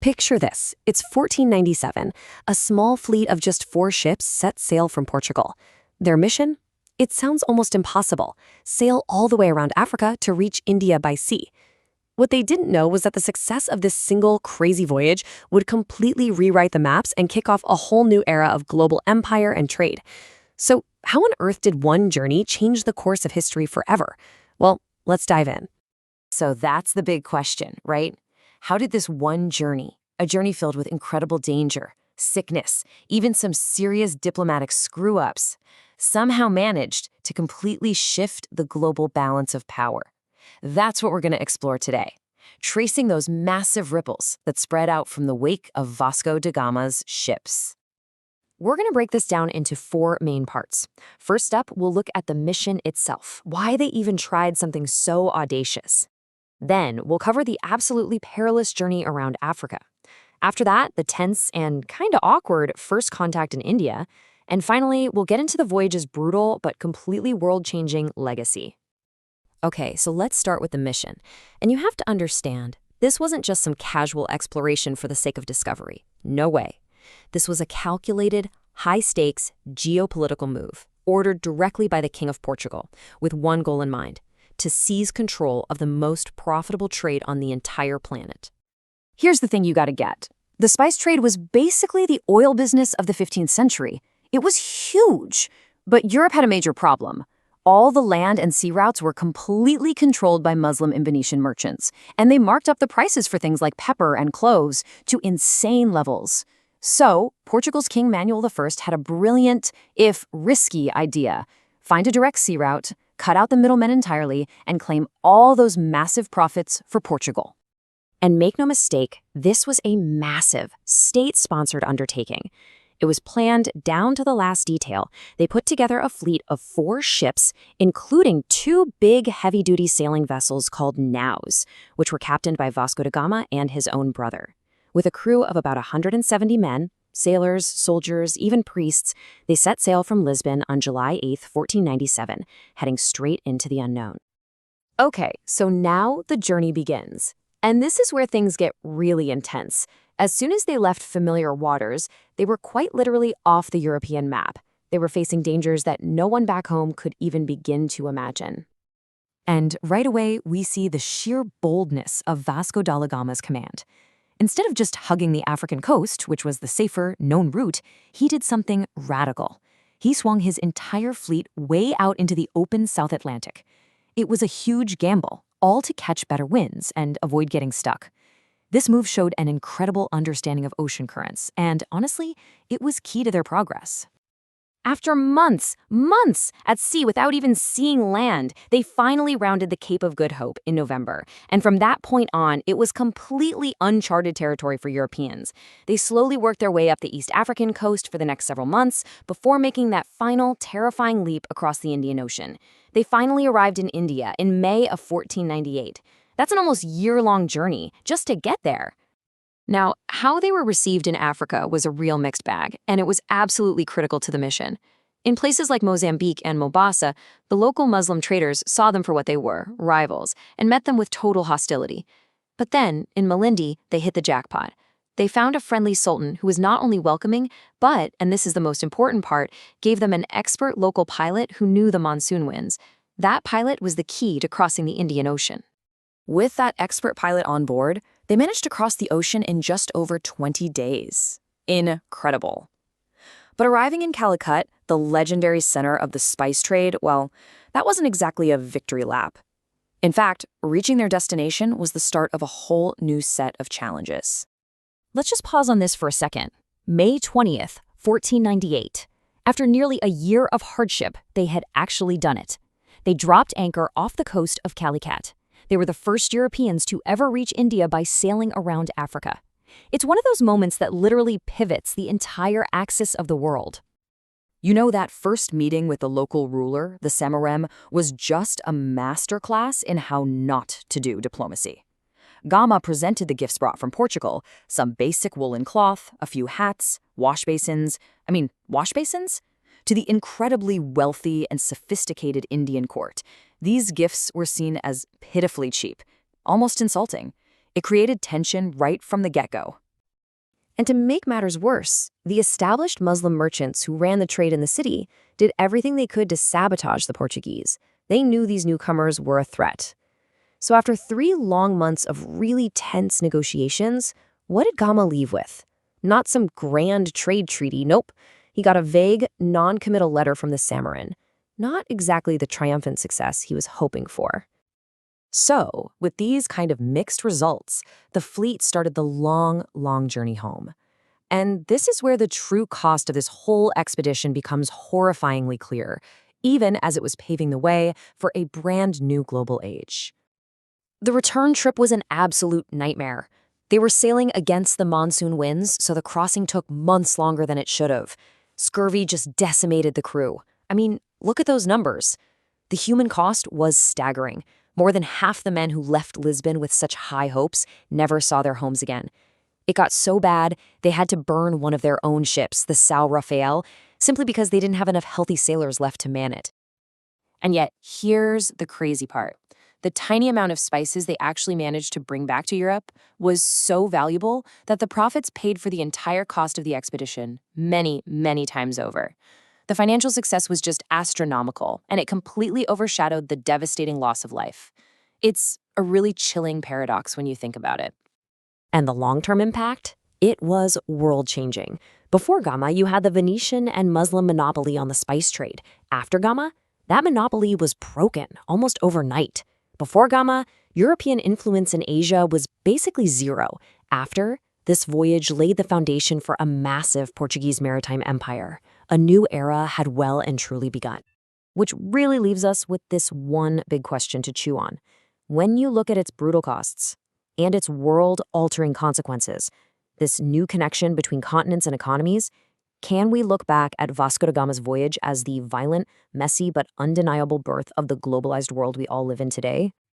Picture this. It's 1497. A small fleet of just 4 ships set sail from Portugal. Their mission? It sounds almost impossible. Sail all the way around Africa to reach India by sea. What they didn't know was that the success of this single crazy voyage would completely rewrite the maps and kick off a whole new era of global empire and trade. So, how on earth did one journey change the course of history forever? Well, let's dive in. So that's the big question, right? How did this one journey, a journey filled with incredible danger, sickness, even some serious diplomatic screw-ups, somehow managed to completely shift the global balance of power? That's what we're going to explore today, tracing those massive ripples that spread out from the wake of Vasco da Gama's ships. We're going to break this down into 4 main parts. First up, we'll look at the mission itself, why they even tried something so audacious. Then, we'll cover the absolutely perilous journey around Africa. After that, the tense and kinda awkward first contact in India. And finally, we'll get into the voyage's brutal but completely world-changing legacy. Okay, so let's start with the mission. And you have to understand, this wasn't just some casual exploration for the sake of discovery. No way. This was a calculated, high-stakes geopolitical move, ordered directly by the King of Portugal, with one goal in mind: to seize control of the most profitable trade on the entire planet. Here's the thing you gotta get. The spice trade was basically the oil business of the 15th century. It was huge, but Europe had a major problem. All the land and sea routes were completely controlled by Muslim and Venetian merchants, and they marked up the prices for things like pepper and cloves to insane levels. So, Portugal's King Manuel I had a brilliant, if risky, idea. Find a direct sea route, cut out the middlemen entirely, and claim all those massive profits for Portugal. And make no mistake, this was a massive, state-sponsored undertaking. It was planned down to the last detail. They put together a fleet of 4 ships, including 2 big heavy-duty sailing vessels called naus, which were captained by Vasco da Gama and his own brother. With a crew of about 170 men, sailors, soldiers, even priests, they set sail from Lisbon on July 8, 1497, heading straight into the unknown. Okay, so now the journey begins. And this is where things get really intense. As soon as they left familiar waters, they were quite literally off the European map. They were facing dangers that no one back home could even begin to imagine. And right away, we see the sheer boldness of Vasco da Gama's command. Instead of just hugging the African coast, which was the safer, known route, he did something radical. He swung his entire fleet way out into the open South Atlantic. It was a huge gamble, all to catch better winds and avoid getting stuck. This move showed an incredible understanding of ocean currents, and honestly, it was key to their progress. After months at sea without even seeing land, they finally rounded the Cape of Good Hope in November. And from that point on, it was completely uncharted territory for Europeans. They slowly worked their way up the East African coast for the next several months before making that final, terrifying leap across the Indian Ocean. They finally arrived in India in May of 1498. That's an almost year-long journey just to get there. Now, how they were received in Africa was a real mixed bag, and it was absolutely critical to the mission. In places like Mozambique and Mombasa, the local Muslim traders saw them for what they were, rivals, and met them with total hostility. But then, in Malindi, they hit the jackpot. They found a friendly sultan who was not only welcoming, but, and this is the most important part, gave them an expert local pilot who knew the monsoon winds. That pilot was the key to crossing the Indian Ocean. With that expert pilot on board, they managed to cross the ocean in just over 20 days. Incredible. But arriving in Calicut, the legendary center of the spice trade, well, that wasn't exactly a victory lap. In fact, reaching their destination was the start of a whole new set of challenges. Let's just pause on this for a second. May 20th, 1498. After nearly a year of hardship, they had actually done it. They dropped anchor off the coast of Calicut. They were the first Europeans to ever reach India by sailing around Africa. It's one of those moments that literally pivots the entire axis of the world. You know, that first meeting with the local ruler, the Zamorin, was just a masterclass in how not to do diplomacy. Gama presented the gifts brought from Portugal, some basic woolen cloth, a few hats, wash basins, to the incredibly wealthy and sophisticated Indian court. These gifts were seen as pitifully cheap, almost insulting. It created tension right from the get-go. And to make matters worse, the established Muslim merchants who ran the trade in the city did everything they could to sabotage the Portuguese. They knew these newcomers were a threat. So after 3 long months of really tense negotiations, what did Gama leave with? Not some grand trade treaty, nope. He got a vague, non-committal letter from the Zamorin. Not exactly the triumphant success he was hoping for. So, with these kind of mixed results, the fleet started the long, long journey home. And this is where the true cost of this whole expedition becomes horrifyingly clear, even as it was paving the way for a brand new global age. The return trip was an absolute nightmare. They were sailing against the monsoon winds, so the crossing took months longer than it should have. Scurvy just decimated the crew. I mean, look at those numbers. The human cost was staggering. More than half the men who left Lisbon with such high hopes never saw their homes again. It got so bad, they had to burn one of their own ships, the São Rafael, simply because they didn't have enough healthy sailors left to man it. And yet, here's the crazy part. The tiny amount of spices they actually managed to bring back to Europe was so valuable that the profits paid for the entire cost of the expedition many, many times over. The financial success was just astronomical, and it completely overshadowed the devastating loss of life. It's a really chilling paradox when you think about it. And the long-term impact? It was world-changing. Before Gama, you had the Venetian and Muslim monopoly on the spice trade. After Gama, that monopoly was broken almost overnight. Before Gama, European influence in Asia was basically zero. After, this voyage laid the foundation for a massive Portuguese maritime empire. A new era had well and truly begun. Which really leaves us with this one big question to chew on. When you look at its brutal costs and its world-altering consequences, this new connection between continents and economies, can we look back at Vasco da Gama's voyage as the violent, messy, but undeniable birth of the globalized world we all live in today?